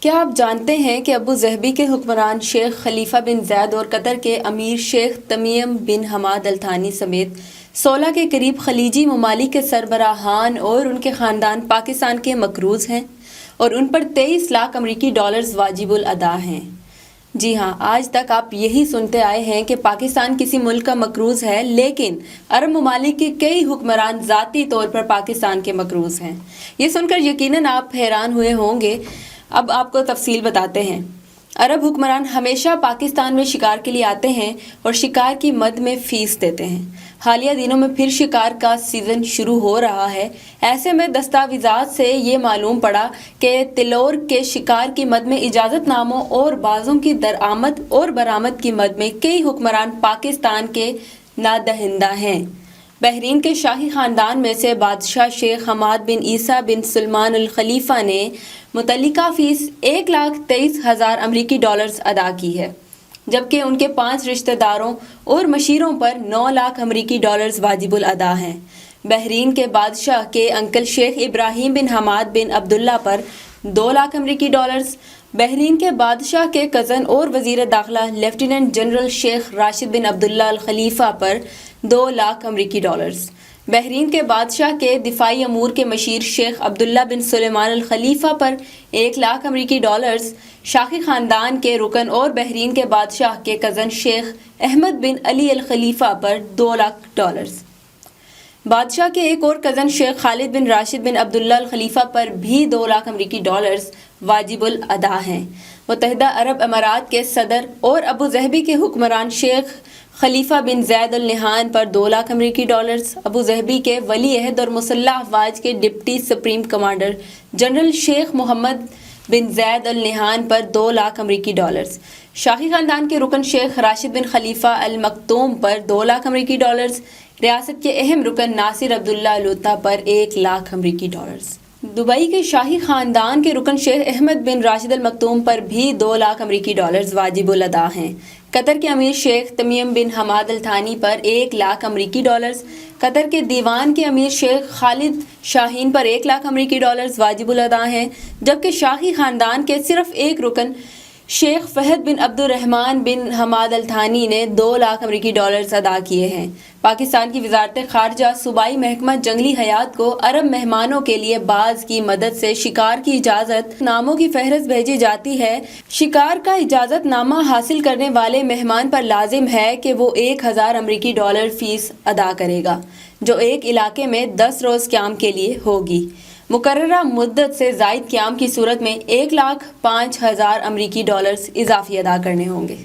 کیا آپ جانتے ہیں کہ ابو ظہبی کے حکمران شیخ خلیفہ بن زید اور قطر کے امیر شیخ تمیم بن حماد الثانی سمیت 16 کے قریب خلیجی ممالک کے سربراہان اور ان کے خاندان پاکستان کے مقروض ہیں اور ان پر 23 لاکھ امریکی ڈالرز واجب الادا ہیں؟ جی ہاں، آج تک آپ یہی سنتے آئے ہیں کہ پاکستان کسی ملک کا مقروض ہے، لیکن عرب ممالک کے کئی حکمران ذاتی طور پر پاکستان کے مقروض ہیں۔ یہ سن کر یقیناً آپ حیران ہوئے ہوں گے۔ اب آپ کو تفصیل بتاتے ہیں۔ عرب حکمران ہمیشہ پاکستان میں شکار کے لیے آتے ہیں اور شکار کی مد میں فیس دیتے ہیں۔ حالیہ دنوں میں پھر شکار کا سیزن شروع ہو رہا ہے۔ ایسے میں دستاویزات سے یہ معلوم پڑا کہ تلور کے شکار کی مد میں اجازت ناموں اور بازوں کی درآمد اور برآمد کی مد میں کئی حکمران پاکستان کے نادہندہ ہیں۔ بحرین کے شاہی خاندان میں سے بادشاہ شیخ حماد بن عیسیٰ بن سلمان الخلیفہ نے متعلقہ فیس 1,23,000 امریکی ڈالرز ادا کی ہے، جبکہ ان کے 5 رشتہ داروں اور مشیروں پر 9 لاکھ امریکی ڈالرز واجب الادا ہیں۔ بحرین کے بادشاہ کے انکل شیخ ابراہیم بن حماد بن عبداللہ پر 2 لاکھ امریکی ڈالرز، بحرین کے بادشاہ کے کزن اور وزیر داخلہ لیفٹیننٹ جنرل شیخ راشد بن عبداللہ الخلیفہ پر 2 لاکھ امریکی ڈالرز، بحرین کے بادشاہ کے دفاعی امور کے مشیر شیخ عبداللہ بن سلیمان الخلیفہ پر 1 لاکھ امریکی ڈالرز، شاہی خاندان کے رکن اور بحرین کے بادشاہ کے کزن شیخ احمد بن علی الخلیفہ پر 2 لاکھ ڈالرز، بادشاہ کے ایک اور کزن شیخ خالد بن راشد بن عبداللہ الخلیفہ پر بھی 2 لاکھ امریکی ڈالرز واجب الادا ہیں۔ متحدہ عرب امارات کے صدر اور ابو ظہبی کے حکمران شیخ خلیفہ بن زید ال نہیان پر 2 لاکھ امریکی ڈالرز، ابو ظہبی کے ولی عہد اور مسلح افواج کے ڈپٹی سپریم کمانڈر جنرل شیخ محمد بن زید ال نہیان پر 2 لاکھ امریکی ڈالرز، شاہی خاندان کے رکن شیخ راشد بن خلیفہ المکتوم پر 2 لاکھ امریکی ڈالرز، ریاست کے اہم رکن ناصر عبداللہ الوطا پر 1 لاکھ امریکی ڈالرز، دبئی کے شاہی خاندان کے رکن شیخ احمد بن راشد المکتوم پر بھی 2 لاکھ امریکی ڈالرز واجب الادا ہیں۔ قطر کے امیر شیخ تمیم بن حماد الثانی پر 1 لاکھ امریکی ڈالرز، قطر کے دیوان کے امیر شیخ خالد شاہین پر 1 لاکھ امریکی ڈالرز واجب الادا ہیں، جبکہ شاہی خاندان کے صرف ایک رکن شیخ فہد بن عبد الرحمن بن حماد الثانی نے 2 لاکھ امریکی ڈالرز ادا کیے ہیں۔ پاکستان کی وزارت خارجہ صوبائی محکمہ جنگلی حیات کو عرب مہمانوں کے لیے باز کی مدد سے شکار کی اجازت ناموں کی فہرست بھیجی جاتی ہے۔ شکار کا اجازت نامہ حاصل کرنے والے مہمان پر لازم ہے کہ وہ 1,000 امریکی ڈالر فیس ادا کرے گا، جو ایک علاقے میں 10 روز قیام کے لیے ہوگی۔ مقررہ مدت سے زائد قیام کی صورت میں 1,05,000 امریکی ڈالرز اضافی ادا کرنے ہوں گے۔